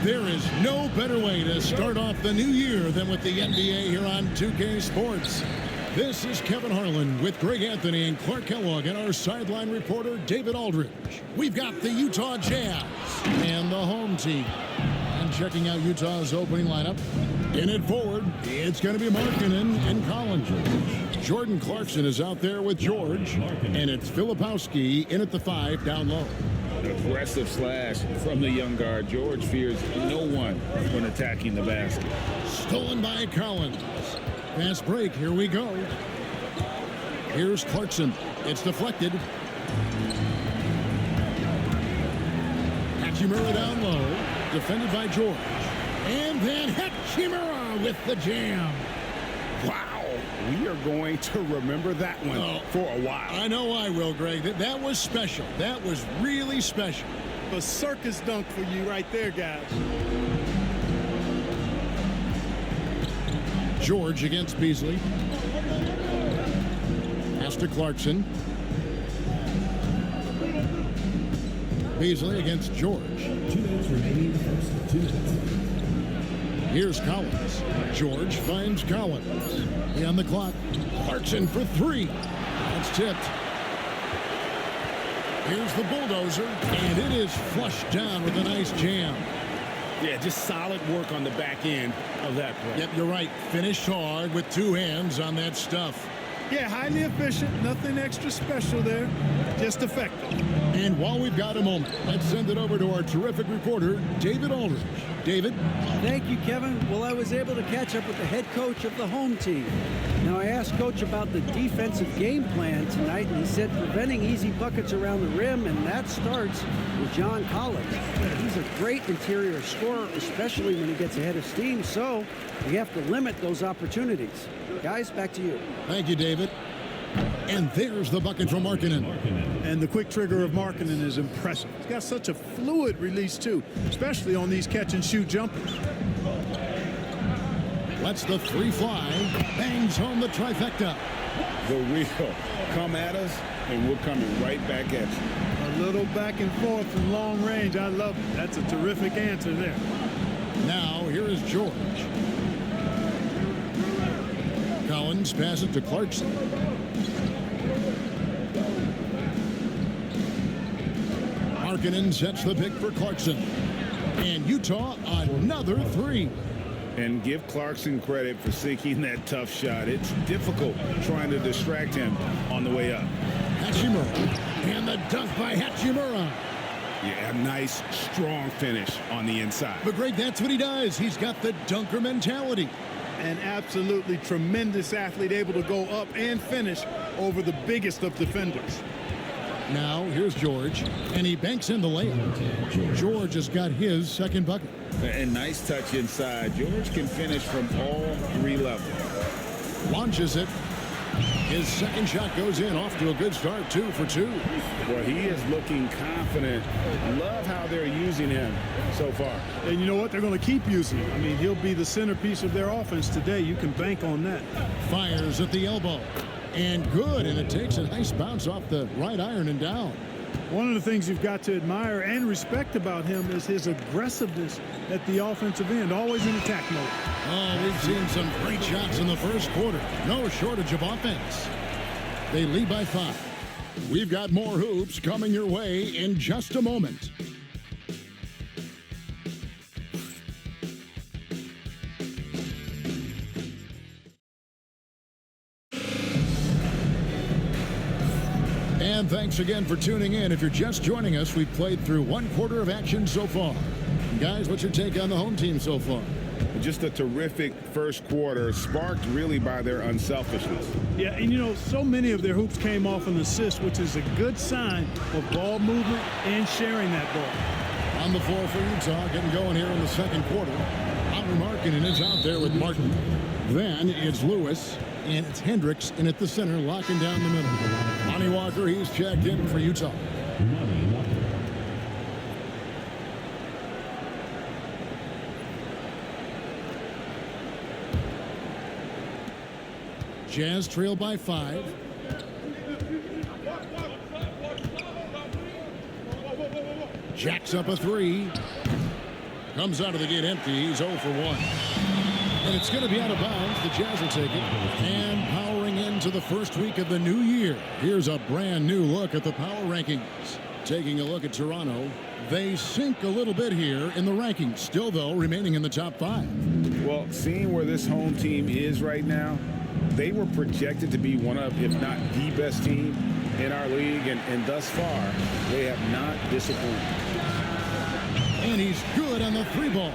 There is no better way to start off the new year than with the NBA here on 2K Sports. This is Kevin Harlan with Greg Anthony and Clark Kellogg and our sideline reporter David Aldridge. We've got the Utah Jazz and the home team. And checking out Utah's opening lineup, in it forward, it's going to be Markkanen and Collins. Jordan Clarkson is out there with George, and it's Filipowski in at the 5 down low. Aggressive slash from the young guard. George fears no one when attacking the basket. Stolen by Collins. Fast break, here we go. Here's Clarkson. It's deflected. Hachimura down low. Defended by George. And then Hachimura with the jam. Wow. We are going to remember that one for a while. I know I will, Greg. That was special. That was really special. The circus dunk for you right there, guys. George against Beasley. Pass to Clarkson. Beasley against George. 2 minutes remaining in the first. 2 minutes. Here's Collins. George finds Collins. On the clock. Clarkson for 3. That's tipped. Here's the bulldozer, and it is flushed down with a nice jam. Yeah, just solid work on the back end of that play. Yep, you're right. Finished hard with 2 hands on that stuff. Yeah, highly efficient. Nothing extra special there. Just effective. And while we've got a moment, let's send it over to our terrific reporter, David Aldridge. David? Thank you, Kevin. Well, I was able to catch up with the head coach of the home team. Now, I asked Coach about the defensive game plan tonight, and he said preventing easy buckets around the rim, and that starts with John Collins. He's a great interior scorer, especially when he gets ahead of steam, so we have to limit those opportunities. Guys, back to you. Thank you, David. And there's the bucket from Markkanen. And the quick trigger of Markkanen is impressive. He's got such a fluid release, too, especially on these catch-and-shoot jumpers. Lets the 3 fly. Bangs home the trifecta. The real. Come at us, and we're coming right back at you. A little back and forth from long range. I love it. That's a terrific answer there. Now, here is George. Collins passes to Clarkson. Markkanen sets the pick for Clarkson. And Utah, another 3. And give Clarkson credit for sinking that tough shot. It's difficult trying to distract him on the way up. Hachimura. And the dunk by Hachimura. Yeah, a nice, strong finish on the inside. But Greg, that's what he does. He's got the dunker mentality. An absolutely tremendous athlete, able to go up and finish over the biggest of defenders. Now, here's George, and he banks in the layup. George has got his second bucket. And nice touch inside. George can finish from all 3 levels. Launches it. His second shot goes in, off to a good start, 2 for 2. Well, he is looking confident. Love how they're using him so far. And you know what? They're going to keep using him. I mean, he'll be the centerpiece of their offense today. You can bank on that. Fires at the elbow. And good, and it takes a nice bounce off the right iron and down. One of the things you've got to admire and respect about him is his aggressiveness at the offensive end, always in attack mode. Oh, we've seen some great shots in the first quarter. No shortage of offense. They lead by 5. We've got more hoops coming your way in just a moment. And thanks again for tuning in. If you're just joining us, we've played through 1 quarter of action so far. Guys, what's your take on the home team so far? Just a terrific first quarter, sparked really by their unselfishness. Yeah, and you know, so many of their hoops came off an assist, which is a good sign of ball movement and sharing that ball. On the floor for Utah, getting going here in the second quarter. Oliver Markkanen is out there with Martin. Then it's Lewis, and it's Hendricks in at the center, locking down the middle. Lonnie Walker, he's checked in for Utah. Jazz trail by 5. Jacks up a 3. Comes out of the gate empty. He's 0 for 1. And it's going to be out of bounds. The Jazz will take it. And powering into the first week of the new year. Here's a brand new look at the power rankings. Taking a look at Toronto. They sink a little bit here in the rankings. Still, though, remaining in the top 5. Well, seeing where this home team is right now, they were projected to be one of, if not the best team in our league. And thus far, they have not disappointed. And he's good on the 3 ball.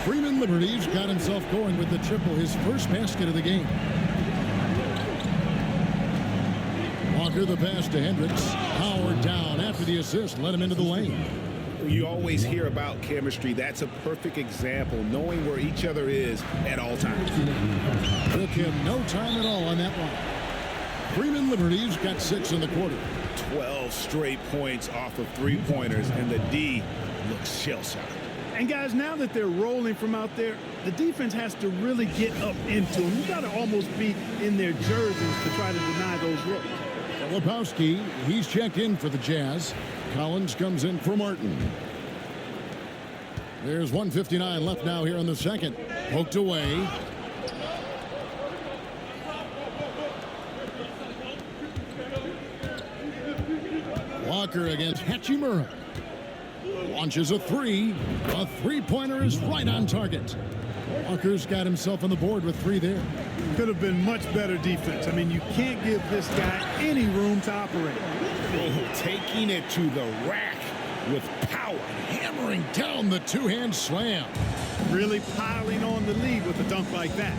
Freeman Liberty's got himself going with the triple, his first basket of the game. Walker the pass to Hendricks. Howard down after the assist, let him into the lane. You always hear about chemistry. That's a perfect example, knowing where each other is at all times. Took him no time at all on that one. Freeman Liberty's got 6 in the quarter. 12 straight points off of 3-pointers, and the D looks shell-shocked. And guys, now that they're rolling from out there, the defense has to really get up into them. You got to almost be in their jerseys to try to deny those looks. Lepowski, he's checked in for the Jazz. Collins comes in for Martin. There's 1:59 left now here in the second. Poked away. Walker against Hachimura. Launches a 3. A 3-pointer is right on target. Walker's got himself on the board with 3 there. Could have been much better defense. I mean, you can't give this guy any room to operate. Oh, taking it to the rack with power. Hammering down the 2-hand slam. Really piling on the lead with a dunk like that.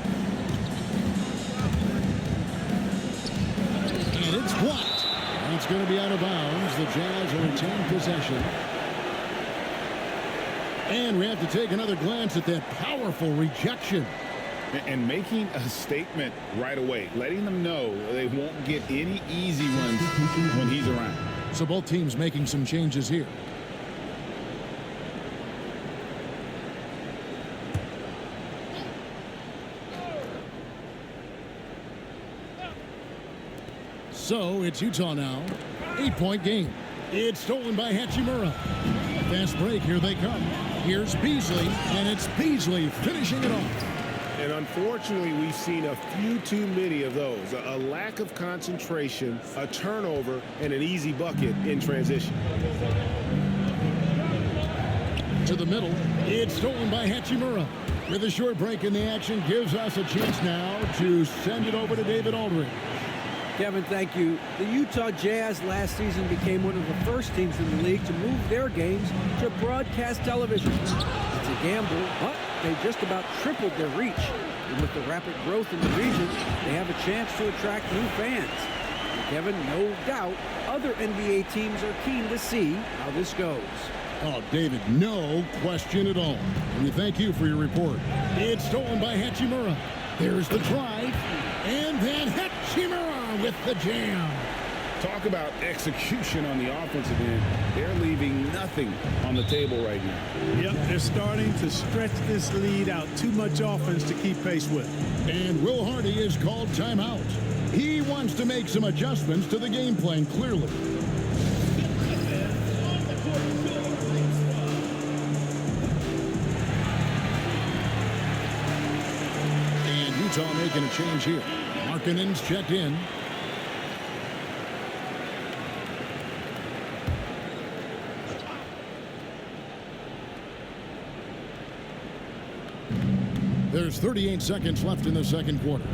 And it's blocked. It's going to be out of bounds. The Jazz will retain possession. And we have to take another glance at that powerful rejection. And making a statement right away, letting them know they won't get any easy ones when he's around. So both teams making some changes here. So it's Utah now. 8-point game. It's stolen by Hachimura. Fast break. Here they come. Here's Beasley, and it's Beasley finishing it off. And unfortunately, we've seen a few too many of those. A lack of concentration, a turnover, and an easy bucket in transition. To the middle. It's stolen by Hachimura. With a short break in the action, gives us a chance now to send it over to David Aldridge. Kevin, thank you. The Utah Jazz last season became one of the first teams in the league to move their games to broadcast television. It's a gamble, but they just about tripled their reach. And with the rapid growth in the region, they have a chance to attract new fans. And Kevin, no doubt, other NBA teams are keen to see how this goes. Oh, David, no question at all. And we thank you for your report. It's stolen by Hachimura. There's the drive. And then Hachimura with the jam. Talk about execution on the offensive end. They're leaving nothing on the table right now. Yep, they're starting to stretch this lead out. Too much offense to keep pace with. And Will Hardy is called timeout. He wants to make some adjustments to the game plan, clearly. And Utah making a change here. Markkanen's checked in. There's 38 seconds left in the second quarter.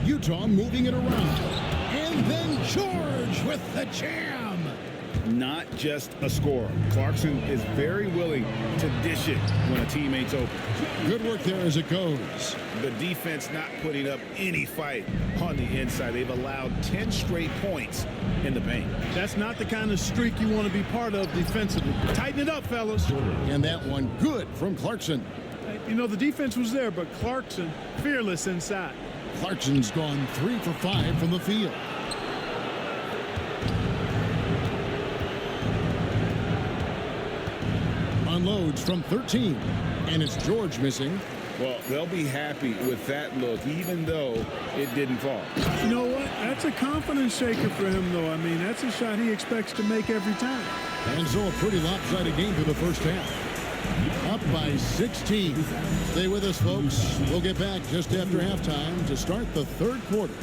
Utah moving it around. And then George with the jam. Not just a scorer. Clarkson is very willing to dish it when a teammate's open. Good work there as it goes. The defense not putting up any fight on the inside. They've allowed 10 straight points in the paint. That's not the kind of streak you want to be part of defensively. Tighten it up, fellas. And that one good from Clarkson. You know, the defense was there, but Clarkson fearless inside. Clarkson's gone 3 for 5 from the field. Unloads from 13. And it's George missing. Well, they'll be happy with that look, even though it didn't fall. You know what? That's a confidence shaker for him, though. I mean, that's a shot he expects to make every time. And so a pretty lopsided game for the first half. Up by 16. Stay with us, folks. We'll get back just after halftime to start the third quarter.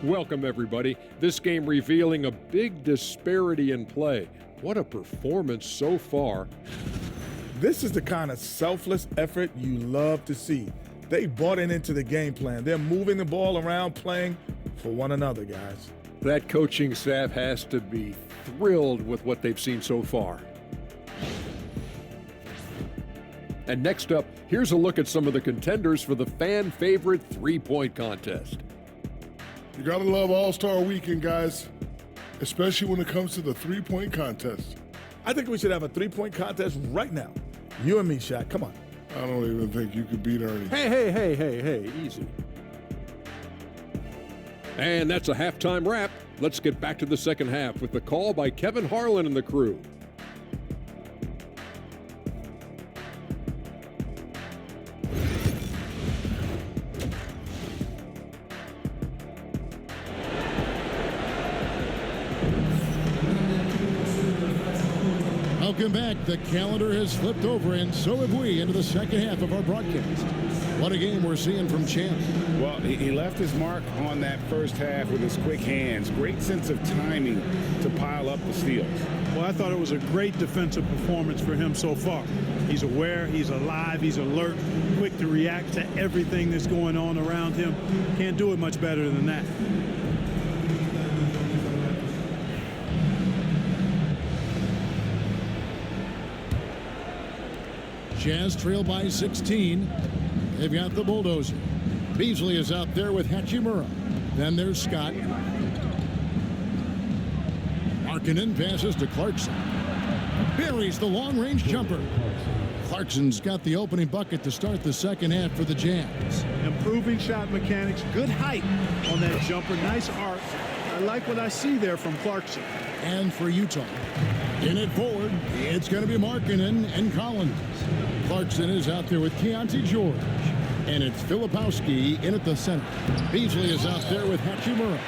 Welcome, everybody. This game revealing a big disparity in play. What a performance so far. This is the kind of selfless effort you love to see. They bought into the game plan. They're moving the ball around, playing for one another, guys. That coaching staff has to be thrilled with what they've seen so far. And next up, here's a look at some of the contenders for the fan favorite three-point contest. You gotta love All-Star Weekend, guys, especially when it comes to the three-point contest. I think we should have a three-point contest right now. You and me, Shaq. Come on. I don't even think you could beat Ernie. Hey, easy. And that's a halftime wrap. Let's get back to the second half with the call by Kevin Harlan and the crew. Welcome back. The calendar has flipped over, and so have we, into the second half of our broadcast. What a game we're seeing from Champ. Well, he left his mark on that first half with his quick hands. Great sense of timing to pile up the steals. Well, I thought it was a great defensive performance for him so far. He's aware, he's alive, he's alert, quick to react to everything that's going on around him. Can't do it much better than that. Jazz trail by 16. They've got the bulldozer. Beasley is out there with Hachimura. Then there's Scott. Markkanen passes to Clarkson. Buries the long-range jumper. Clarkson's got the opening bucket to start the second half for the Jazz. Improving shot mechanics, good height on that jumper, nice arc. I like what I see there from Clarkson. And for Utah, in it forward, it's going to be Markkanen and Collins. Clarkson is out there with Keontae George. And it's Filipowski in at the center. Beasley is out there with Hachimura.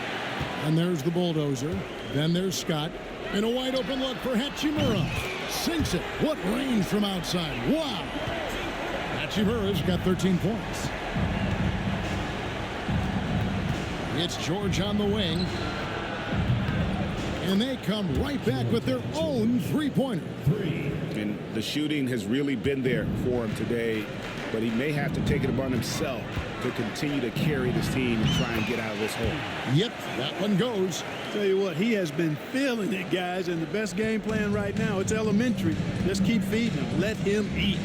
And there's the bulldozer. Then there's Scott. And a wide open look for Hachimura. Sinks it. What range from outside. Wow. Hachimura's got 13 points. It's George on the wing. And they come right back with their own three-pointer. And the shooting has really been there for him today, but he may have to take it upon himself to continue to carry this team and try and get out of this hole. Yep, that one goes. Tell you what, he has been feeling it, guys, and the best game plan right now, it's elementary. Just keep feeding him. Let him eat.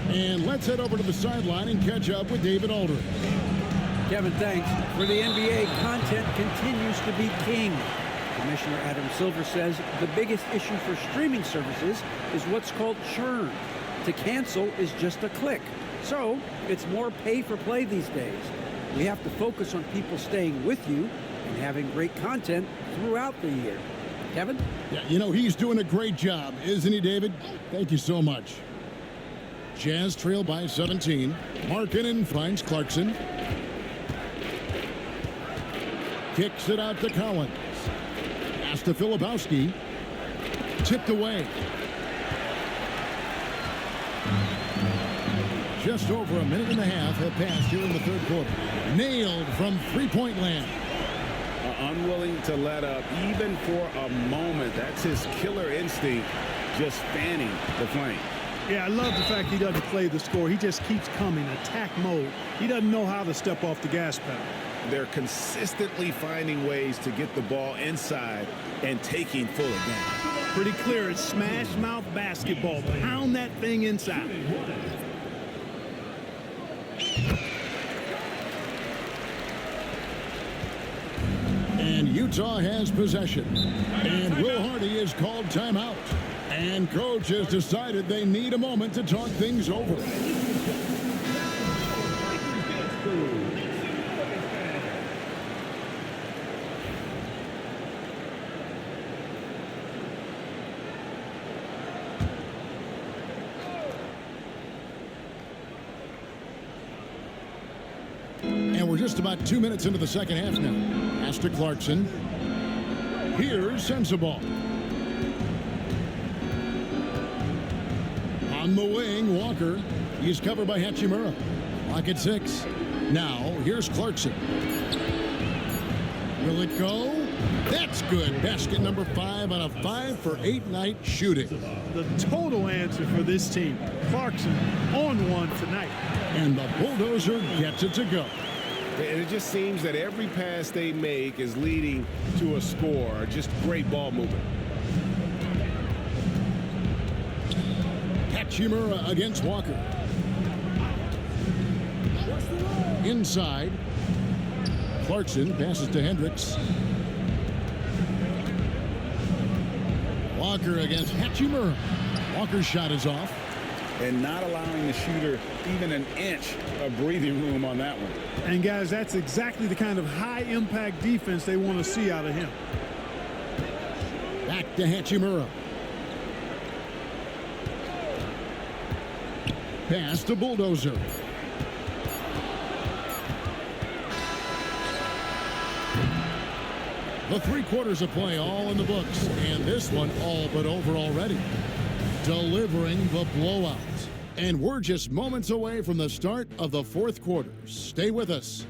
And let's head over to the sideline and catch up with David Aldridge. Kevin, thanks. For the NBA, content continues to be king. Commissioner Adam Silver says the biggest issue for streaming services is what's called churn. To cancel is just a click. So it's more pay for play these days. We have to focus on people staying with you and having great content throughout the year. Kevin? Yeah, you know, he's doing a great job, isn't he, David? Thank you so much. Jazz trail by 17. Markkanen finds Clarkson. Kicks it out to Collins. Pass to Filipowski. Tipped away. Just over a minute and a half have passed here in the third quarter. Nailed from three-point land. Unwilling to let up even for a moment. That's his killer instinct, just fanning the flame. Yeah, I love the fact he doesn't play the score. He just keeps coming, attack mode. He doesn't know how to step off the gas pedal. They're consistently finding ways to get the ball inside and taking full advantage. Pretty clear, it's smash mouth basketball. Pound that thing inside. And Utah has possession. And Will Hardy is called timeout. And coach has decided they need a moment to talk things over. And we're just about 2 minutes into the second half now. Pass to Clarkson. Here's Sensabaugh. On the wing, Walker. He's covered by Hachimura. Lock at 6. Now, here's Clarkson. Will it go? That's good. Basket number 5 on a 5 for 8 night shooting. The total answer for this team. Clarkson on one tonight. And the bulldozer gets it to go. And it just seems that every pass they make is leading to a score. Just great ball movement. Hachimura against Walker. Inside. Clarkson passes to Hendricks. Walker against Hachimura. Walker's shot is off. And not allowing the shooter even an inch of breathing room on that one. And guys, that's exactly the kind of high impact defense they want to see out of him. Back to Hachimura. Pass to Bulldozer. The 3 quarters of play all in the books, and this one all but over already. Delivering the blowout. And we're just moments away from the start of the 4th quarter. Stay with us.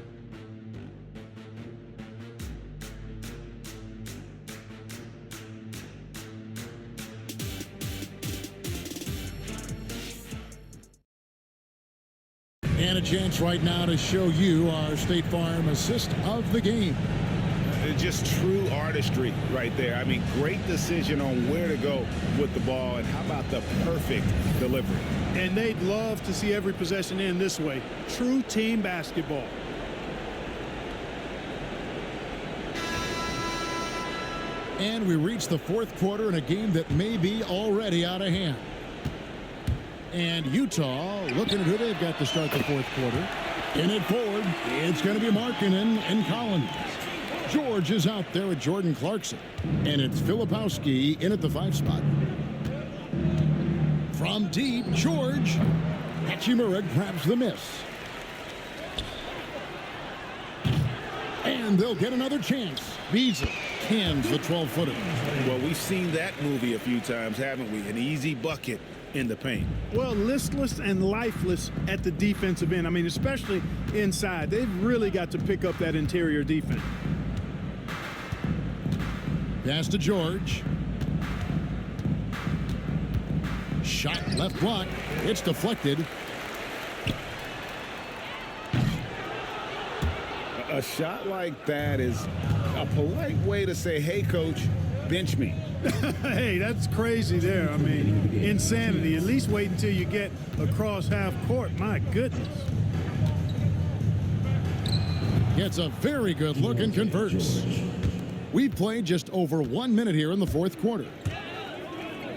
And a chance right now to show you our State Farm assist of the game. Just true artistry right there. I mean, great decision on where to go with the ball, and how about the perfect delivery. And they'd love to see every possession end this way. True team basketball. And we reach the 4th quarter in a game that may be already out of hand. And Utah looking at who they've got to start the 4th quarter. In it forward, it's going to be Markkanen and Collins. George is out there with Jordan Clarkson. And it's Filipowski in at the 5 spot. From deep, George. Hachimura grabs the miss. And they'll get another chance. Beasley cans the 12-footer. Well, we've seen that movie a few times, haven't we? An easy bucket in the paint. Well, listless and lifeless at the defensive end. I mean, especially inside. They've really got to pick up that interior defense. Pass to George. Shot left block. It's deflected. A shot like that is a polite way to say, hey, coach, bench me. Hey, that's crazy there. I mean, insanity. At least wait until you get across half court. My goodness. Gets a very good look and converts. We've played just over 1 minute here in the 4th quarter.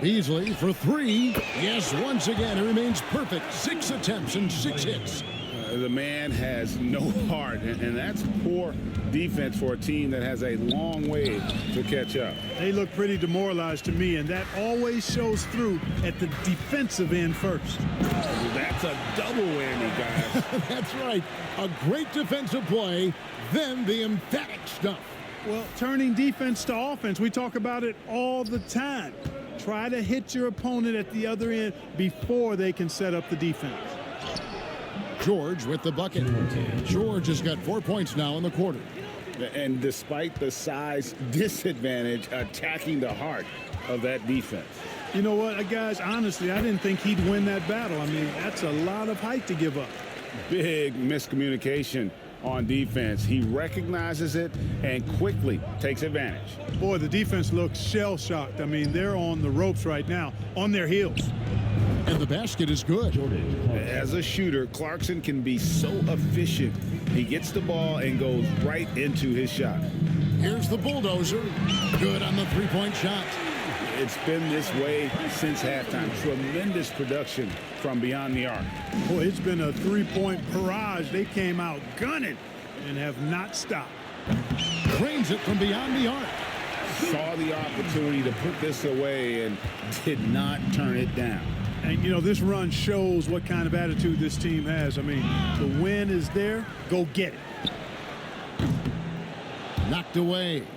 Beasley for 3. Yes, once again, it remains perfect. 6 attempts and 6 hits. The man has no heart, and that's poor defense for a team that has a long way to catch up. They look pretty demoralized to me, and that always shows through at the defensive end first. That's a double whammy, guys. That's right. A great defensive play, then the emphatic stuff. Well, turning defense to offense, we talk about it all the time. Try to hit your opponent at the other end before they can set up the defense. George with the bucket. George has got 4 points now in the quarter. And despite the size disadvantage, attacking the heart of that defense. You know what, guys, honestly, I didn't think he'd win that battle. I mean, that's a lot of height to give up. Big miscommunication on defense. He recognizes it and quickly takes advantage. Boy, the defense looks shell-shocked. I mean, they're on the ropes right now, on their heels. And the basket is good. As a shooter, Clarkson can be so efficient. He gets the ball and goes right into his shot. Here's the bulldozer. Good on the 3-point shot. It's been this way since halftime. Tremendous production from beyond the arc. Boy, it's been a three-point barrage. They came out gunning and have not stopped. Drains it from beyond the arc. Saw the opportunity to put this away and did not turn it down. And, you know, this run shows what kind of attitude this team has. I mean, the win is there. Go get it. Knocked away.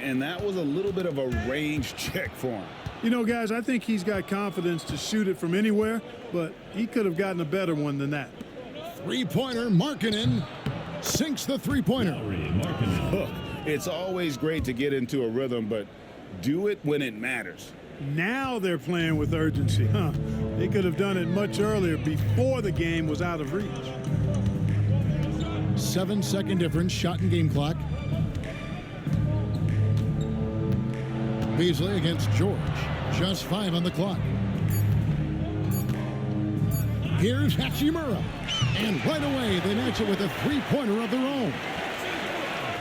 And that was a little bit of a range check for him. You know, guys, I think he's got confidence to shoot it from anywhere, but he could have gotten a better one than that. Three-pointer, Markkanen sinks the three-pointer. Look, it's always great to get into a rhythm, but do it when it matters. Now they're playing with urgency. They could have done it much earlier, before the game was out of reach. 7-second difference, shot and game clock. Beasley against George. Just 5 on the clock. Here's Hachimura. And right away, they match it with a three-pointer of their own.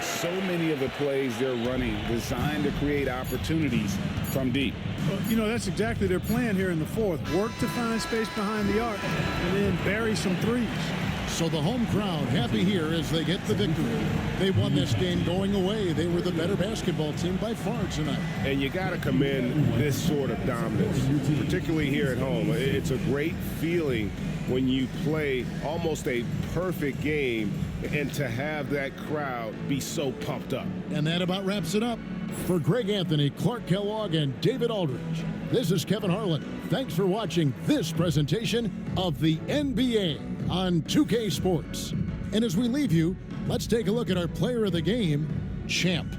So many of the plays they're running designed to create opportunities from deep. Well, you know, that's exactly their plan here in the fourth. Work to find space behind the arc and then bury some threes. So the home crowd happy here as they get the victory. They won this game going away. They were the better basketball team by far tonight. And you got to commend this sort of dominance, particularly here at home. It's a great feeling when you play almost a perfect game and to have that crowd be so pumped up. And that about wraps it up. For Greg Anthony, Clark Kellogg, and David Aldridge, this is Kevin Harlan. Thanks for watching this presentation of the NBA on 2K Sports. And as we leave you, let's take a look at our player of the game, Champ.